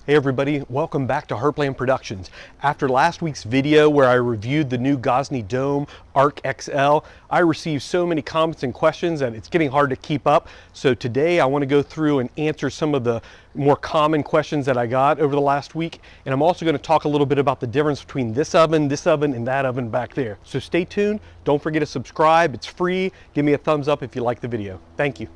Hey everybody, welcome back to Heartland Productions. After last week's video where I reviewed the new Gozney Dome Arc XL, I received so many comments and questions that it's getting hard to keep up. So today I want to go through and answer some of the more common questions that I got over the last week. And I'm also going to talk a little bit about the difference between this oven, and that oven back there. So stay tuned. Don't forget to subscribe. It's free. Give me a thumbs up if you like the video. Thank you.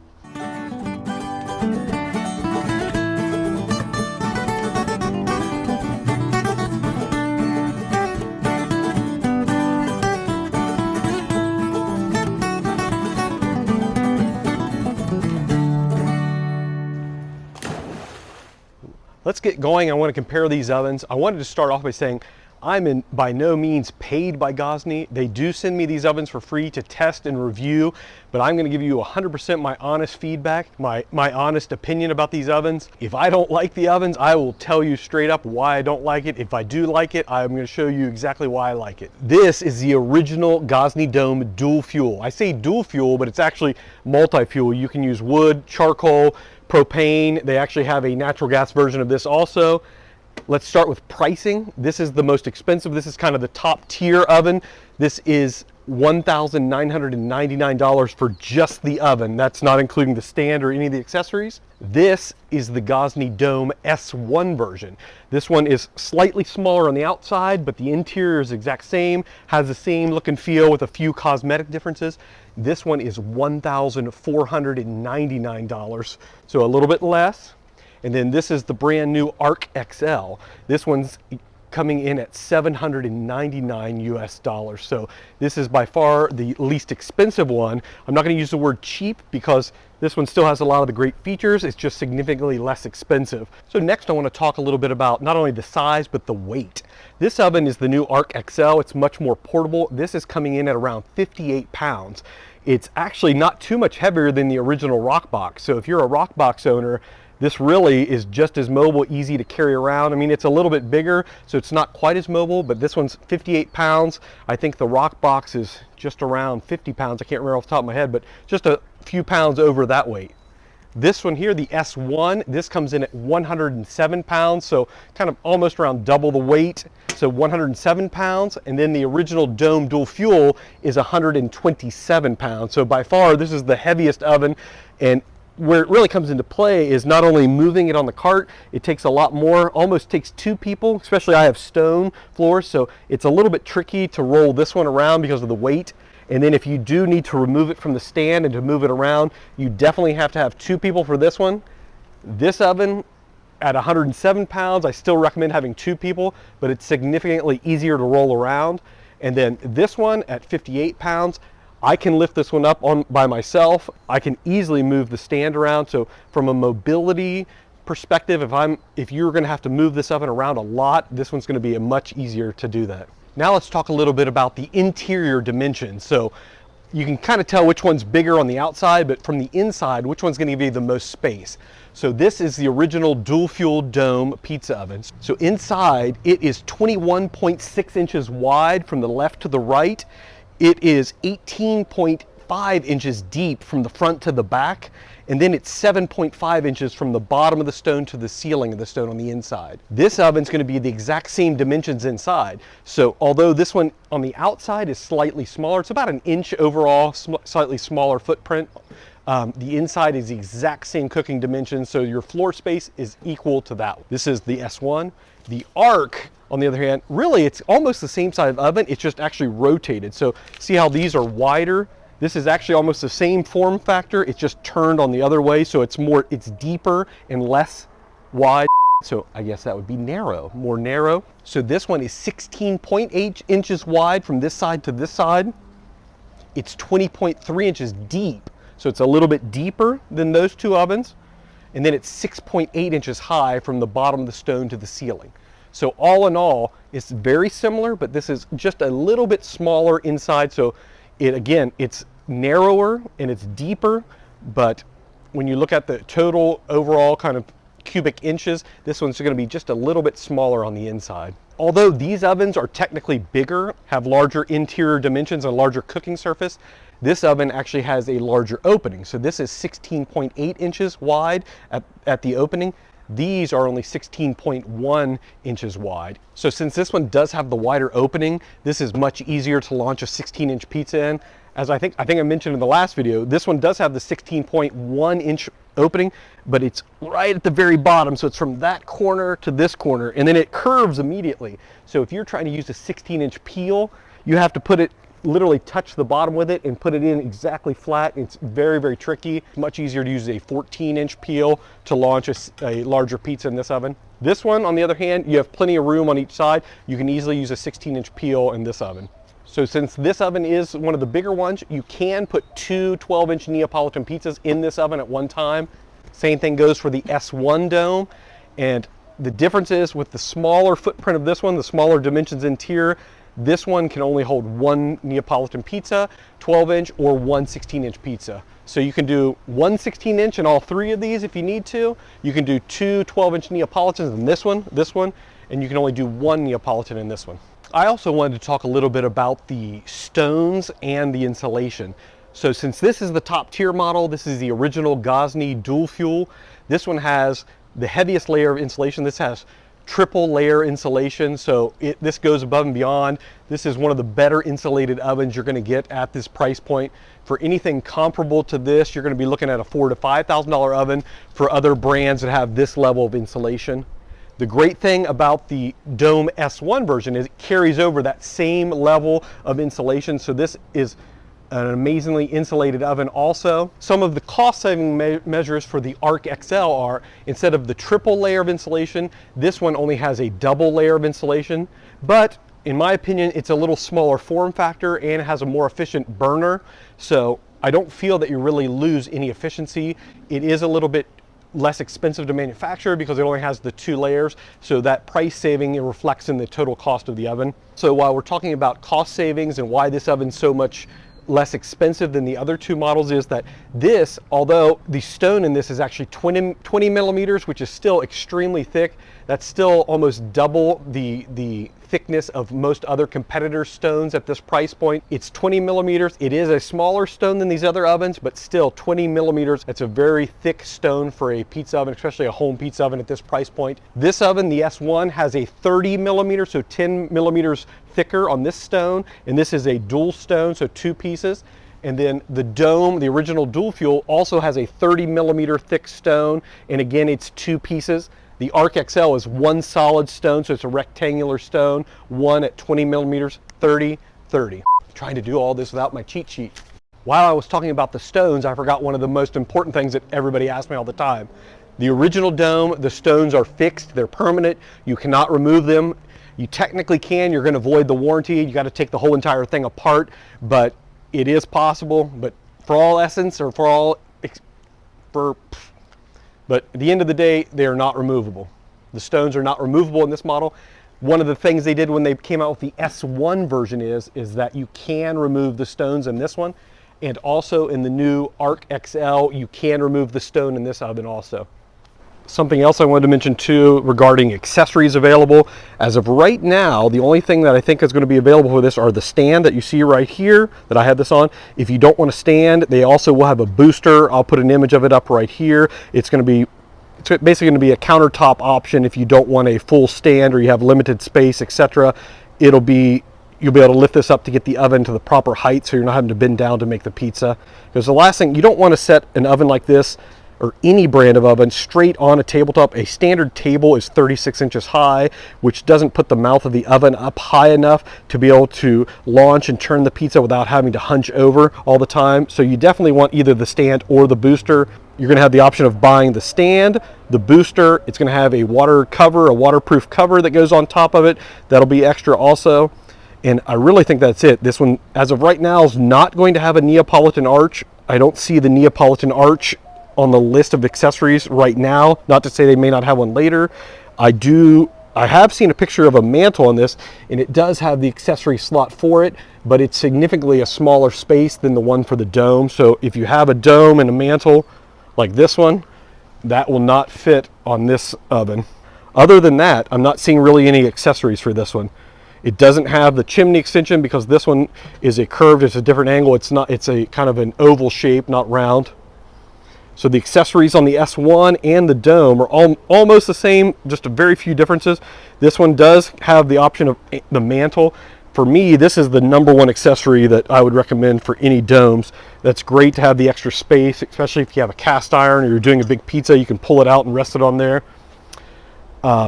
Let's get going. I want to compare these ovens. I wanted to start off by saying I'm by no means paid by Gozney. They do send me these ovens for free to test and review, but I'm going to give you 100% my honest feedback, my honest opinion about these ovens. If I don't like the ovens, I will tell you straight up why I don't like it. If I do like it, I'm going to show you exactly why I like it. This is the original Gozney Dome dual fuel. I say dual fuel, but it's actually multi-fuel. You can use wood, charcoal, propane. They actually have a natural gas version of this also. Let's start with pricing. This is the most expensive. This is kind of the top tier oven. This is $1,999 for just the oven. That's not including the stand or any of the accessories. This is the Gozney Dome S1 version. This one is slightly smaller on the outside, but the interior is exact same, has the same look and feel with a few cosmetic differences. This one is $1,499, so a little bit less. And then this is the brand new Arc XL. This one's coming in at $799 US. So this is by far the least expensive one. I'm not going to use the word cheap because this one still has a lot of the great features. It's just significantly less expensive. So next I want to talk a little bit about not only the size, but the weight. This oven is the new Arc XL. It's much more portable. This is coming in at around 58 pounds. It's actually not too much heavier than the original Rockbox. So if you're a Rockbox owner, this really is just as mobile, easy to carry around. I mean, it's a little bit bigger, so it's not quite as mobile, but this one's 58 pounds. I think the Rockbox is just around 50 pounds. I can't remember off the top of my head, but just a few pounds over that weight. This one here, the S1, this comes in at 107 pounds, so kind of almost around double the weight, so 107 pounds. And then the original Dome Dual Fuel is 127 pounds. So by far, this is the heaviest oven, and where it really comes into play is not only moving it on the cart, it takes a lot more, almost takes two people, especially I have stone floors, so it's a little bit tricky to roll this one around because of the weight. And then if you do need to remove it from the stand and to move it around, you definitely have to have two people for this one. This oven at 107 pounds, I still recommend having two people, but it's significantly easier to roll around. And then this one at 58 pounds, I can lift this one up by myself. I can easily move the stand around. So from a mobility perspective, if you're going to have to move this oven around a lot, this one's going to be much easier to do that. Now let's talk a little bit about the interior dimensions. So you can kind of tell which one's bigger on the outside, but from the inside, which one's going to give you the most space. So this is the original dual fuel dome pizza oven. So inside, it is 21.6 inches wide from the left to the right. It is 18.5 inches deep from the front to the back, and then it's 7.5 inches from the bottom of the stone to the ceiling of the stone on the inside. This oven's going to be the exact same dimensions inside. So although this one on the outside is slightly smaller, it's about an inch overall, slightly smaller footprint. The inside is the exact same cooking dimensions, so your floor space is equal to that. This is the S1. The Arc, on the other hand, really it's almost the same size of oven, it's just actually rotated. So see how these are wider? This is actually almost the same form factor, it's just turned on the other way, so it's deeper and less wide. So I guess that would be narrow, more narrow. So this one is 16.8 inches wide from this side to this side. It's 20.3 inches deep, so it's a little bit deeper than those two ovens. And then it's 6.8 inches high from the bottom of the stone to the ceiling. So all in all, it's very similar, but this is just a little bit smaller inside. So it's narrower and it's deeper, but when you look at the total overall kind of cubic inches, this one's going to be just a little bit smaller on the inside. Although these ovens are technically bigger, have larger interior dimensions and a larger cooking surface, this oven actually has a larger opening. So this is 16.8 inches wide at the opening. These are only 16.1 inches wide. So since this one does have the wider opening, this is much easier to launch a 16-inch pizza in. As I think I mentioned in the last video, this one does have the 16.1 inch opening, but it's right at the very bottom. So it's from that corner to this corner, and then it curves immediately. So if you're trying to use a 16-inch peel, you have to put it, literally touch the bottom with it and put it in exactly flat. It's very, very tricky. It's much easier to use a 14-inch peel to launch a larger pizza in this oven. This one, on the other hand, you have plenty of room on each side. You can easily use a 16-inch peel in this oven. So since this oven is one of the bigger ones, you can put two 12-inch Neapolitan pizzas in this oven at one time. Same thing goes for the S1 dome. And the difference is with the smaller footprint of this one, the smaller dimensions interior, this one can only hold one Neapolitan pizza, 12-inch, or one 16-inch pizza. So you can do one 16-inch in all three of these if you need to. You can do two 12-inch Neapolitans in this one, and you can only do one Neapolitan in this one. I also wanted to talk a little bit about the stones and the insulation. So since this is the top tier model, this is the original Gozney dual fuel. This one has the heaviest layer of insulation. This has triple layer insulation, so this goes above and beyond. This is one of the better insulated ovens you're going to get at this price point. For anything comparable to this, you're going to be looking at a $4,000 to $5,000 oven for other brands that have this level of insulation. The great thing about the Dome S1 version is it carries over that same level of insulation, so this is an amazingly insulated oven also. Some of the cost-saving measures for the Arc XL are, instead of the triple layer of insulation, this one only has a double layer of insulation, but in my opinion, it's a little smaller form factor and it has a more efficient burner, so I don't feel that you really lose any efficiency. It is a little bit less expensive to manufacture because it only has the two layers, so that price saving, it reflects in the total cost of the oven. So while we're talking about cost savings and why this oven's so much less expensive than the other two models, is that this, although the stone in this is actually 20 millimeters, which is still extremely thick, that's still almost double the thickness of most other competitors' stones at this price point. It's 20 millimeters. It is a smaller stone than these other ovens, but still 20 millimeters. It's a very thick stone for a pizza oven, especially a home pizza oven at this price point. This oven, the S1, has a 30 millimeters, so 10 millimeters thicker on this stone, and this is a dual stone, so two pieces. And then the Dome, the original dual fuel, also has a 30 millimeter thick stone, and again, it's two pieces. The Arc XL is one solid stone, so it's a rectangular stone, one at 20 millimeters, 30, 30. Trying to do all this without my cheat sheet. While I was talking about the stones, I forgot one of the most important things that everybody asks me all the time. The original Dome, the stones are fixed, they're permanent, you cannot remove them. You technically can, you're gonna void the warranty, you gotta take the whole entire thing apart, but it is possible. But for all essence, or but at the end of the day, they are not removable. The stones are not removable in this model. One of the things they did when they came out with the S1 version is that you can remove the stones in this one, and also in the new Arc XL, you can remove the stone in this oven also. Something else I wanted to mention too regarding accessories available. As of right now, the only thing that I think is going to be available for this are the stand that you see right here that I have this on. If you don't want to stand, they also will have a booster. I'll put an image of it up right here. It's basically going to be a countertop option if you don't want a full stand or you have limited space, etc. You'll be able to lift this up to get the oven to the proper height, so you're not having to bend down to make the pizza. Because the last thing, you don't want to set an oven like this or any brand of oven straight on a tabletop. A standard table is 36 inches high, which doesn't put the mouth of the oven up high enough to be able to launch and turn the pizza without having to hunch over all the time. So you definitely want either the stand or the booster. You're going to have the option of buying the stand, the booster. It's going to have a water cover, a waterproof cover that goes on top of it. That'll be extra also. And I really think that's it. This one, as of right now, is not going to have a Neapolitan arch. I don't see the Neapolitan arch on the list of accessories right now. Not to say they may not have one later. I have seen a picture of a mantle on this, and it does have the accessory slot for it, but it's significantly a smaller space than the one for the Dome. So if you have a Dome and a mantle like this one, that will not fit on this oven. Other than that, I'm not seeing really any accessories for this one. It doesn't have the chimney extension because this one is a curved, it's a different angle. It's a kind of an oval shape, not round. So the accessories on the S1 and the Dome are almost the same, just a very few differences. This one does have the option of the mantle. For me, this is the #1 accessory that I would recommend for any domes. That's great to have the extra space, especially if you have a cast iron or you're doing a big pizza, you can pull it out and rest it on there.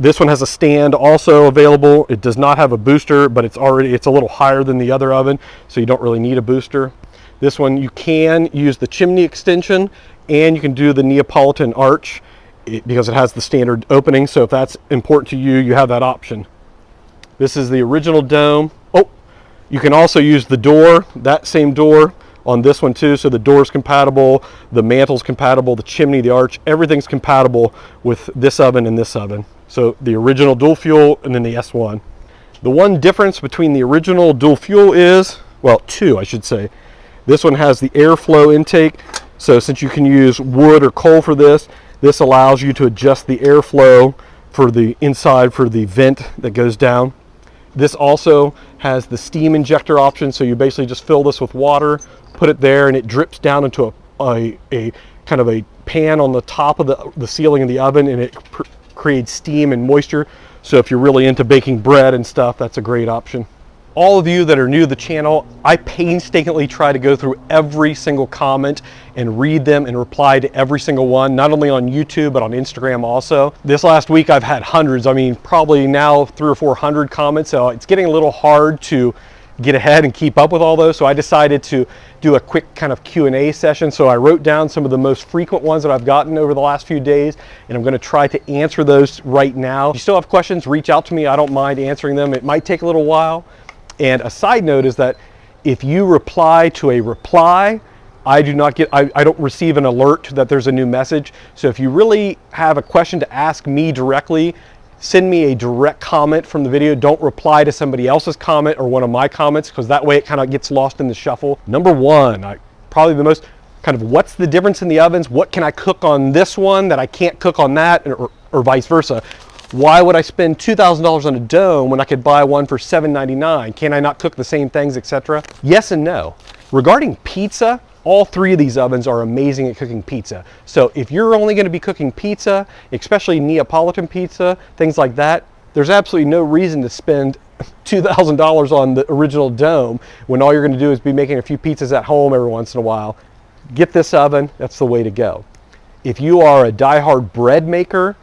This one has a stand also available. It does not have a booster, but it's a little higher than the other oven, so you don't really need a booster. This one, you can use the chimney extension, and you can do the Neapolitan arch because it has the standard opening. So if that's important to you, you have that option. This is the original Dome. Oh, you can also use the door, that same door on this one too. So the door's compatible, the mantle's compatible, the chimney, the arch, everything's compatible with this oven and this oven. So the original dual fuel and then the S1. The one difference between the original dual fuel is, well, two I should say. This one has the airflow intake. So since you can use wood or coal for this, this allows you to adjust the airflow for the inside for the vent that goes down. This also has the steam injector option. So you basically just fill this with water, put it there, and it drips down into a kind of a pan on the top of the ceiling of the oven, and it creates steam and moisture. So if you're really into baking bread and stuff, that's a great option. All of you that are new to the channel, I painstakingly try to go through every single comment and read them and reply to every single one, not only on YouTube, but on Instagram also. This last week I've had hundreds, I mean, probably now 300 or 400 comments, so it's getting a little hard to get ahead and keep up with all those. So I decided to do a quick kind of Q&A session. So I wrote down some of the most frequent ones that I've gotten over the last few days, and I'm gonna try to answer those right now. If you still have questions, reach out to me. I don't mind answering them. It might take a little while. And a side note is that if you reply to a reply, I don't receive an alert that there's a new message. So if you really have a question to ask me directly, send me a direct comment from the video. Don't reply to somebody else's comment or one of my comments, because that way it kind of gets lost in the shuffle. #1, probably the most kind of, what's the difference in the ovens? What can I cook on this one that I can't cook on that, or vice versa? Why would I spend $2,000 on a Dome when I could buy one for $7.99? Can I not cook the same things, etc.? Yes and no. Regarding pizza, all three of these ovens are amazing at cooking pizza. So if you're only going to be cooking pizza, especially Neapolitan pizza, things like that, there's absolutely no reason to spend $2,000 on the original Dome when all you're going to do is be making a few pizzas at home every once in a while. Get this oven, that's the way to go. If you are a diehard bread maker,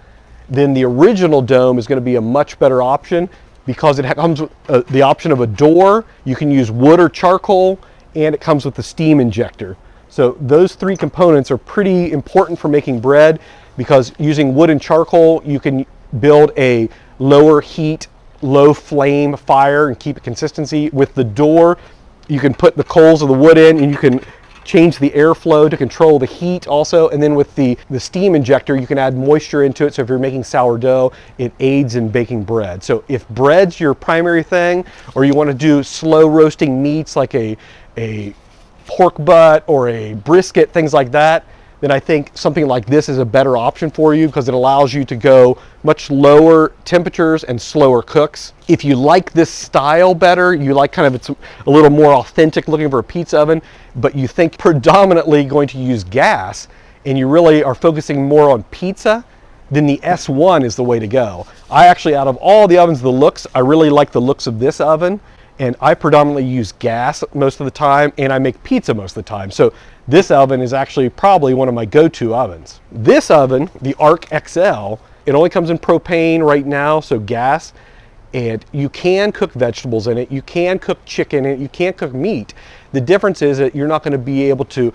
then the original Dome is going to be a much better option because it comes with the option of a door. You can use wood or charcoal, and it comes with the steam injector. So those three components are pretty important for making bread, because using wood and charcoal, you can build a lower heat, low flame fire and keep it consistency. With the door, you can put the coals of the wood in, and you can change the airflow to control the heat also. And then with the steam injector, you can add moisture into it. So if you're making sourdough, it aids in baking bread. So if bread's your primary thing, or you want to do slow roasting meats like a pork butt or a brisket, things like that, then I think something like this is a better option for you, because it allows you to go much lower temperatures and slower cooks. If you like this style better, you like kind of, it's a little more authentic looking for a pizza oven, but you think predominantly going to use gas, and you really are focusing more on pizza, then the S1 is the way to go. I actually, out of all the ovens, I really like the looks of this oven, and I predominantly use gas most of the time, and I make pizza most of the time. So this oven is actually probably one of my go-to ovens. This oven, the Arc XL, it only comes in propane right now, so gas, and you can cook vegetables in it, you can cook chicken in it, you can cook meat. The difference is that you're not going to be able to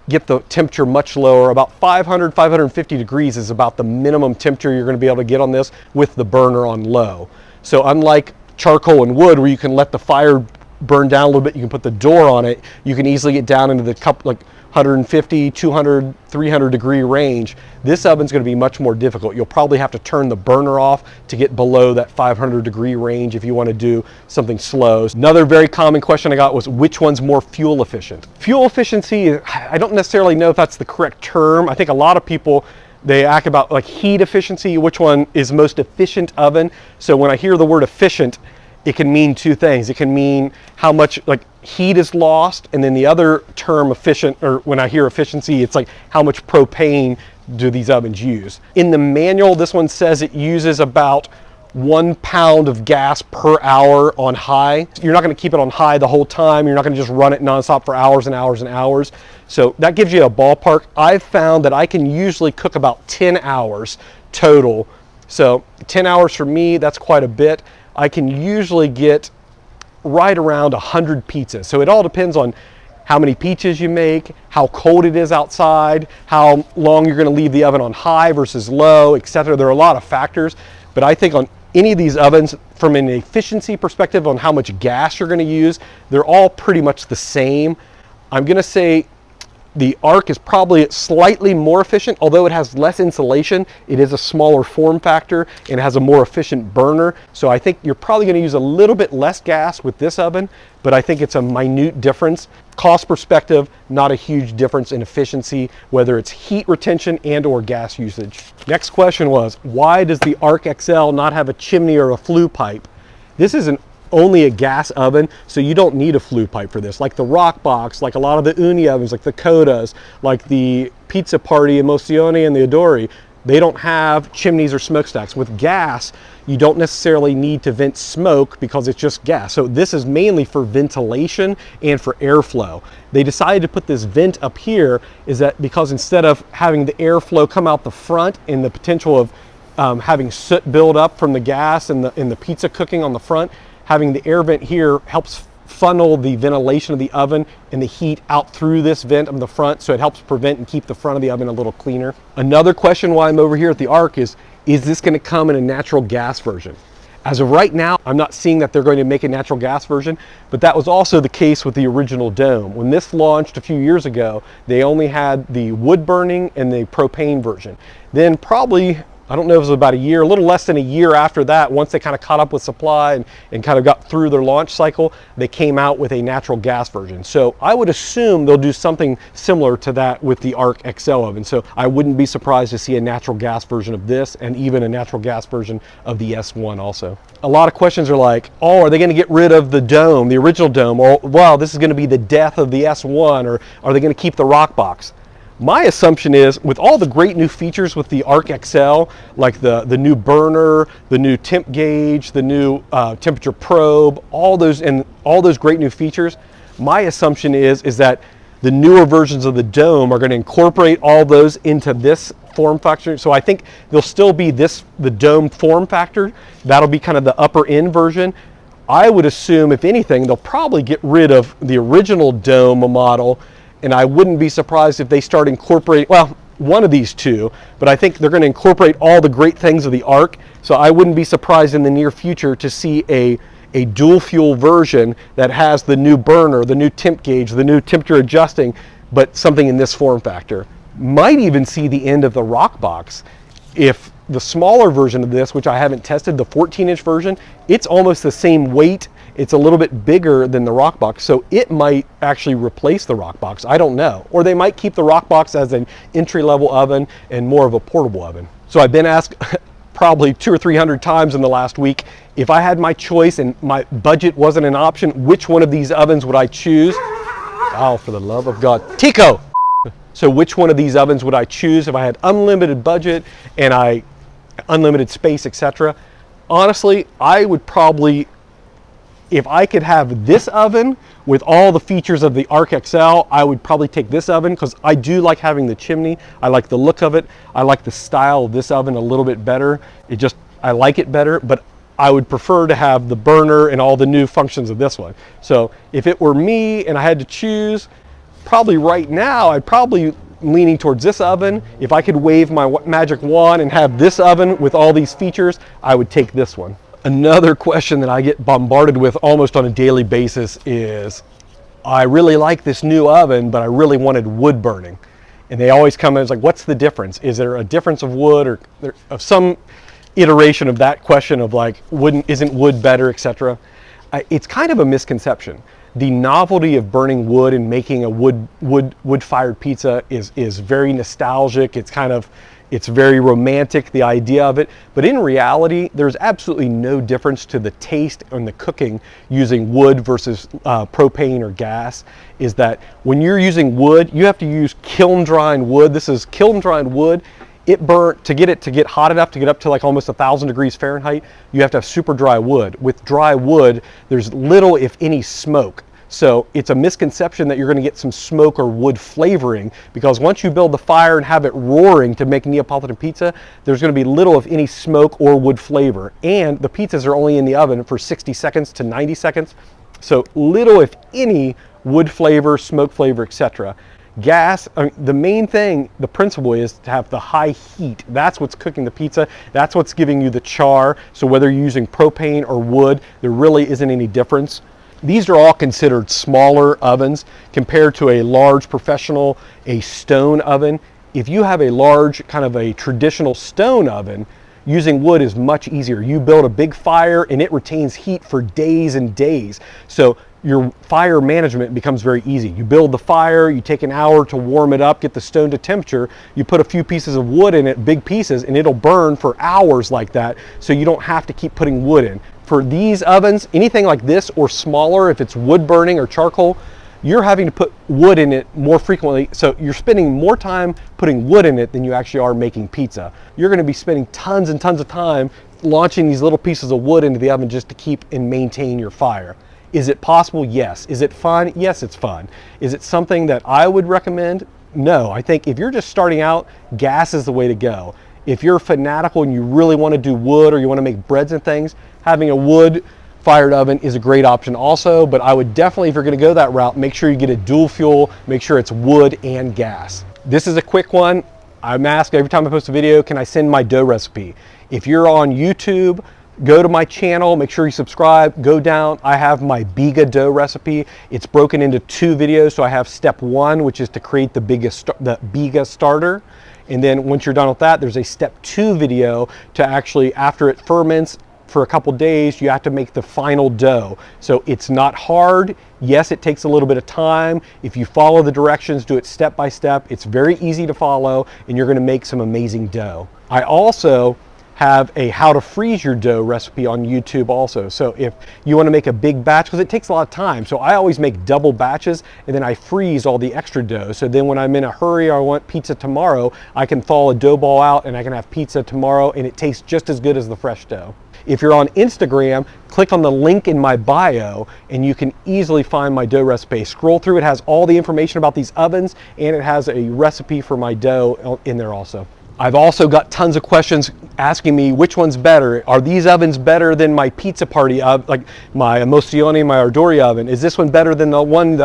get the temperature much lower. About 500, 550 degrees is about the minimum temperature you're going to be able to get on this with the burner on low. So unlike charcoal and wood, where you can let the fire burn down a little bit, you can put the door on it, you can easily get down into the like 150, 200, 300 degree range. This oven's going to be much more difficult. You'll probably have to turn the burner off to get below that 500 degree range if you want to do something slow. Another very common question I got was, which one's more fuel efficient? Fuel efficiency, I don't necessarily know if that's the correct term. I think a lot of people, they ask about like heat efficiency, which one is most efficient oven. So when I hear the word efficient, it can mean two things. It can mean how much like heat is lost, and then the other term, efficient, or when I hear efficiency, it's like how much propane do these ovens use. In the manual, this one says it uses about 1 pound of gas per hour on high. You're not going to keep it on high the whole time. You're not going to just run it nonstop for hours and hours and hours. So that gives you a ballpark. I've found that I can usually cook about 10 hours total. So 10 hours for me, that's quite a bit. I can usually get right around 100 pizzas. So it all depends on how many pizzas you make, how cold it is outside, how long you're going to leave the oven on high versus low, etc. There are a lot of factors, but I think on any of these ovens, from an efficiency perspective on how much gas you're going to use, they're all pretty much the same. I'm going to say the Arc is probably slightly more efficient, although it has less insulation. It is a smaller form factor and it has a more efficient burner. So I think you're probably going to use a little bit less gas with this oven, but I think it's a minute difference. Cost perspective, not a huge difference in efficiency, whether it's heat retention and or gas usage. Next question was, why does the Arc XL not have a chimney or a flue pipe? This is only a gas oven, so you don't need a flue pipe for this. Like the Rockbox, like a lot of the Uni ovens, like the Codas, like the Pizza Party, Emozione, and the Adori, they don't have chimneys or smokestacks. With gas, you don't necessarily need to vent smoke because it's just gas. So this is mainly for ventilation and for airflow. They decided to put this vent up here is that because instead of having the airflow come out the front and the potential of having soot build up from the gas and the pizza cooking on the front, having the air vent here helps funnel the ventilation of the oven and the heat out through this vent on the front, so it helps prevent and keep the front of the oven a little cleaner. Another question why I'm over here at the Arc is this going to come in a natural gas version? As of right now, I'm not seeing that they're going to make a natural gas version, but that was also the case with the original Dome. When this launched a few years ago, they only had the wood burning and the propane version. Then probably, I don't know if it was about a year, a little less than a year after that, once they kind of caught up with supply and kind of got through their launch cycle, they came out with a natural gas version. So I would assume they'll do something similar to that with the Arc XL oven. So I wouldn't be surprised to see a natural gas version of this and even a natural gas version of the S1 also. A lot of questions are like, oh, are they going to get rid of the Dome, the original Dome? Or, well, this is going to be the death of the S1, or are they going to keep the Rockbox? My assumption is, with all the great new features with the Arc XL, like the new burner, the new temp gauge, the new temperature probe, all those great new features, my assumption is that the newer versions of the Dome are going to incorporate all those into this form factor. So I think there'll still be the Dome form factor. That'll be kind of the upper end version. I would assume, if anything, they'll probably get rid of the original Dome model, and I wouldn't be surprised if they start incorporating, well, one of these two, but I think they're going to incorporate all the great things of the Arc. So I wouldn't be surprised in the near future to see a dual fuel version that has the new burner, the new temp gauge, the new temperature adjusting, but something in this form factor. Might even see the end of the Rockbox. If the smaller version of this, which I haven't tested, the 14-inch version, it's almost the same weight. It's a little bit bigger than the Rockbox, so it might actually replace the Rockbox. I don't know. Or they might keep the Rockbox as an entry-level oven and more of a portable oven. So I've been asked probably 200 or 300 times in the last week, if I had my choice and my budget wasn't an option, which one of these ovens would I choose? Oh, for the love of God. Tico! So which one of these ovens would I choose if I had unlimited budget and unlimited space, etc.? Honestly, I would probably, if I could have this oven with all the features of the Arc XL, I would probably take this oven because I do like having the chimney. I like the look of it. I like the style of this oven a little bit better. I like it better, but I would prefer to have the burner and all the new functions of this one. So if it were me and I had to choose, probably right now, I'd probably leaning towards this oven. If I could wave my magic wand and have this oven with all these features, I would take this one. Another question that I get bombarded with almost on a daily basis is, I really like this new oven, but I really wanted wood burning. And they always come in, it's like, what's the difference? Is there a difference of wood or of some iteration of that question of like, isn't wood better, etc.? It's kind of a misconception. The novelty of burning wood and making a wood-fired pizza is very nostalgic. It's It's very romantic, the idea of it, but in reality, there's absolutely no difference to the taste and the cooking using wood versus propane or gas. Is that when you're using wood, you have to use kiln drying wood. This is kiln drying wood. It burnt, to get hot enough to get up to like almost 1,000 degrees Fahrenheit, you have to have super dry wood. With dry wood, there's little, if any, smoke. So it's a misconception that you're going to get some smoke or wood flavoring, because once you build the fire and have it roaring to make Neapolitan pizza, there's going to be little, if any, smoke or wood flavor. And the pizzas are only in the oven for 60 seconds to 90 seconds. So little, if any, wood flavor, smoke flavor, etc. Gas, the main thing, the principle is to have the high heat. That's what's cooking the pizza. That's what's giving you the char. So whether you're using propane or wood, there really isn't any difference. These are all considered smaller ovens compared to a large professional, a stone oven. If you have a large, kind of a traditional stone oven, using wood is much easier. You build a big fire and it retains heat for days and days. So your fire management becomes very easy. You build the fire, you take an hour to warm it up, get the stone to temperature, you put a few pieces of wood in it, big pieces, and it'll burn for hours like that, so you don't have to keep putting wood in. For these ovens, anything like this or smaller, if it's wood burning or charcoal, you're having to put wood in it more frequently, so you're spending more time putting wood in it than you actually are making pizza. You're going to be spending tons and tons of time launching these little pieces of wood into the oven just to keep and maintain your fire. Is it possible? Yes. Is it fun? Yes, it's fun. Is it something that I would recommend? No. I think if you're just starting out, gas is the way to go. If you're fanatical and you really want to do wood or you want to make breads and things, having a wood fired oven is a great option also, but I would definitely, if you're going to go that route, make sure you get a dual fuel, make sure it's wood and gas. This is a quick one. I'm asked every time I post a video, can I send my dough recipe? If you're on YouTube, go to my channel, make sure you subscribe, go down. I have my biga dough recipe. It's broken into 2 videos. So I have step 1, which is to create the biga starter. And then once you're done with that, there's a step 2 video to actually, after it ferments for a couple days, you have to make the final dough. So it's not hard. Yes, it takes a little bit of time. If you follow the directions, do it step by step, it's very easy to follow and you're gonna make some amazing dough. I also have a how to freeze your dough recipe on YouTube also. So if you want to make a big batch, because it takes a lot of time, so I always make double batches and then I freeze all the extra dough. So then when I'm in a hurry or I want pizza tomorrow, I can thaw a dough ball out and I can have pizza tomorrow and it tastes just as good as the fresh dough. If you're on Instagram, click on the link in my bio and you can easily find my dough recipe. Scroll through, it has all the information about these ovens and it has a recipe for my dough in there also. I've also got tons of questions asking me which one's better. Are these ovens better than my pizza party oven, like my Emozione, my Ardori oven? Is this one better than the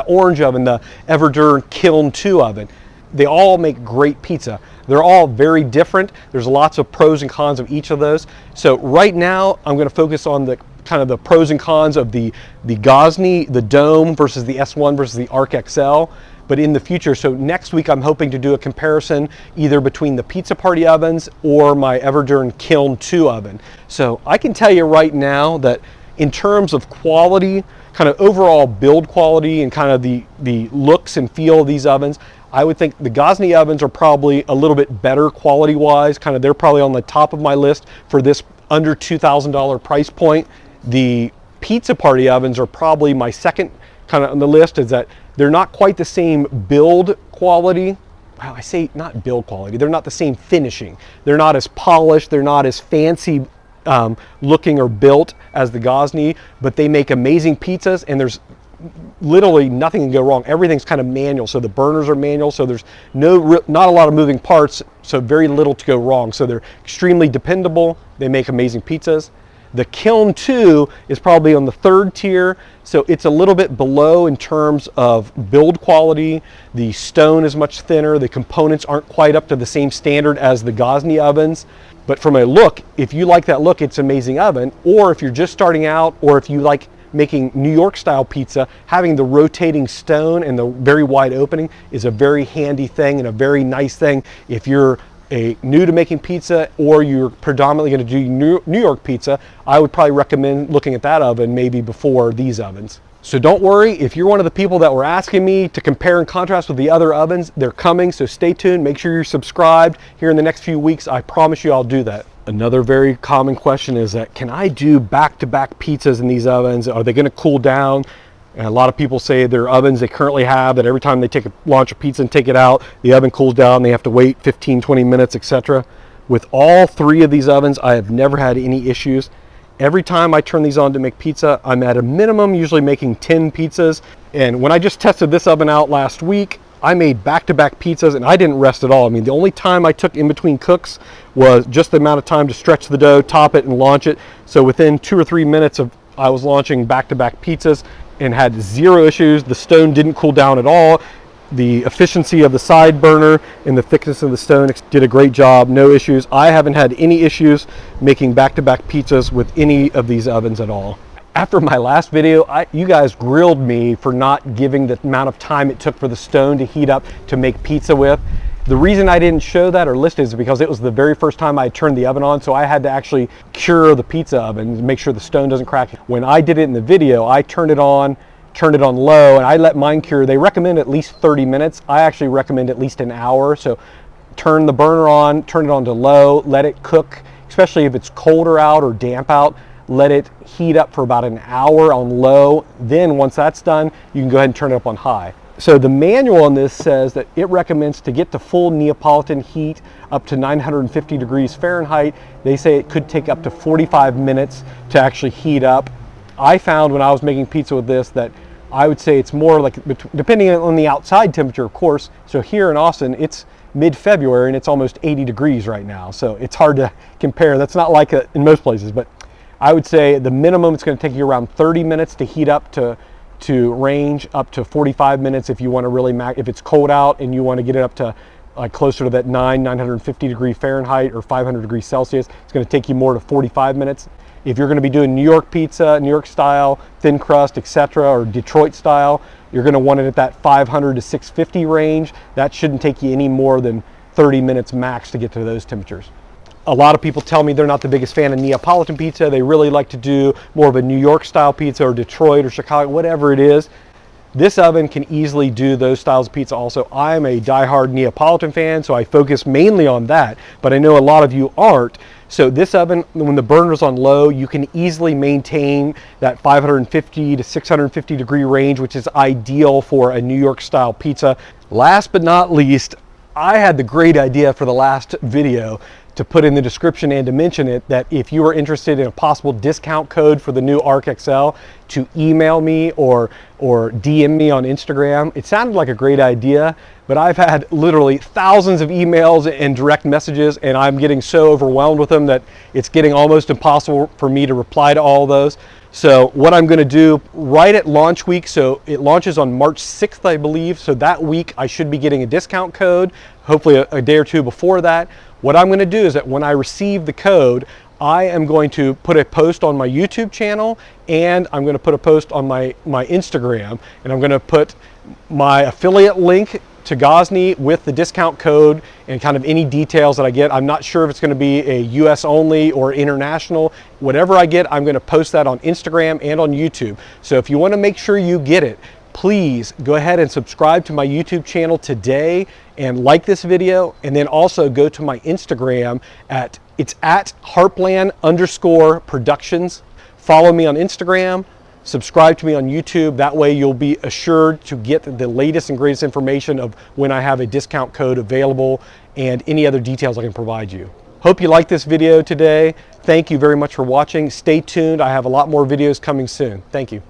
orange oven, the Everdur Kiln 2 oven? They all make great pizza. They're all very different. There's lots of pros and cons of each of those. So right now, I'm gonna focus on the kind of the pros and cons of the Gozney, the Dome versus the S1 versus the Arc XL. But in the future, so next week I'm hoping to do a comparison either between the pizza party ovens or my Everdur Kiln 2 oven. So I can tell you right now that in terms of quality, kind of overall build quality and kind of the looks and feel of these ovens, I would think the Gozney ovens are probably a little bit better quality wise. Kind of they're probably on the top of my list for this under $2,000 price point. The pizza party ovens are probably my second kind of on the list, is that they're not quite the same build quality. Well, I say not build quality, they're not the same finishing. They're not as polished, they're not as fancy looking or built as the Gozney, but they make amazing pizzas and there's literally nothing can go wrong. Everything's kind of manual, so the burners are manual, so there's not a lot of moving parts, so very little to go wrong. So they're extremely dependable, they make amazing pizzas. The Kiln 2 is probably on the 3rd tier, so it's a little bit below in terms of build quality. The stone is much thinner, the components aren't quite up to the same standard as the Gozney ovens. But from a look, if you like that look, it's an amazing oven. Or if you're just starting out, or if you like making New York style pizza, having the rotating stone and the very wide opening is a very handy thing and a very nice thing if you're new to making pizza or you're predominantly going to do New York pizza. I would probably recommend looking at that oven maybe before these ovens. So don't worry, if you're one of the people that were asking me to compare and contrast with the other ovens, they're coming, so stay tuned. Make sure you're subscribed. Here in the next few weeks, I promise you I'll do that. Another very common question is that, can I do back-to-back pizzas in these ovens? Are they gonna cool down? And a lot of people say their ovens they currently have that every time they launch a pizza and take it out, the oven cools down, they have to wait 15, 20 minutes, etc. With all three of these ovens, I have never had any issues. Every time I turn these on to make pizza, I'm at a minimum usually making 10 pizzas. And when I just tested this oven out last week, I made back-to-back pizzas and I didn't rest at all. I mean, the only time I took in between cooks was just the amount of time to stretch the dough, top it, and launch it. So within 2 or 3 minutes of I was launching back-to-back pizzas and had zero issues. The stone didn't cool down at all. The efficiency of the side burner and the thickness of the stone did a great job, no issues. I haven't had any issues making back-to-back pizzas with any of these ovens at all. After my last video, you guys grilled me for not giving the amount of time it took for the stone to heat up to make pizza with. The reason I didn't show that or list it is because it was the very first time I turned the oven on, so I had to actually cure the pizza oven to make sure the stone doesn't crack. When I did it in the video, I turned it on low, and I let mine cure. They recommend at least 30 minutes. I actually recommend at least an hour. So turn the burner on, turn it on to low, let it cook, especially if it's colder out or damp out. Let it heat up for about an hour on low. Then once that's done, you can go ahead and turn it up on high. So the manual on this says that it recommends to get to full Neapolitan heat up to 950 degrees Fahrenheit. They say it could take up to 45 minutes to actually heat up. I found when I was making pizza with this that I would say it's more like, depending on the outside temperature, of course. So here in Austin, it's mid-February and it's almost 80 degrees right now. So it's hard to compare. That's not like in most places, but I would say the minimum it's going to take you around 30 minutes to heat up to range, up to 45 minutes if you want to really if it's cold out and you want to get it up to like closer to that 950 degree Fahrenheit or 500 degrees Celsius. It's going to take you more to 45 minutes. If you're going to be doing New York pizza, New York style, thin crust, etc., or Detroit style, you're going to want it at that 500 to 650 range. That shouldn't take you any more than 30 minutes max to get to those temperatures. A lot of people tell me they're not the biggest fan of Neapolitan pizza. They really like to do more of a New York style pizza or Detroit or Chicago, whatever it is. This oven can easily do those styles of pizza also. I'm a diehard Neapolitan fan, so I focus mainly on that, but I know a lot of you aren't. So this oven, when the burner's on low, you can easily maintain that 550 to 650 degree range, which is ideal for a New York style pizza. Last but not least, I had the great idea for the last video to put in the description and to mention it, that if you are interested in a possible discount code for the new Arc XL, to email me or DM me on Instagram. It sounded like a great idea, but I've had literally thousands of emails and direct messages, and I'm getting so overwhelmed with them that it's getting almost impossible for me to reply to all those. So what I'm going to do right at launch week, so it launches on March 6th, I believe. So that week I should be getting a discount code, hopefully a day or two before that. What I'm going to do is that when I receive the code, I am going to put a post on my YouTube channel, and I'm going to put a post on my Instagram, and I'm going to put my affiliate link to Gozney with the discount code and kind of any details that I get. I'm not sure if it's going to be a US only or international. Whatever I get, I'm going to post that on Instagram and on YouTube. So if you want to make sure you get it, please go ahead and subscribe to my YouTube channel today and like this video, and then also go to my Instagram it's at Heartland_Productions. Follow me on Instagram, subscribe to me on YouTube. That way you'll be assured to get the latest and greatest information of when I have a discount code available and any other details I can provide you. Hope you liked this video today. Thank you very much for watching. Stay tuned. I have a lot more videos coming soon. Thank you.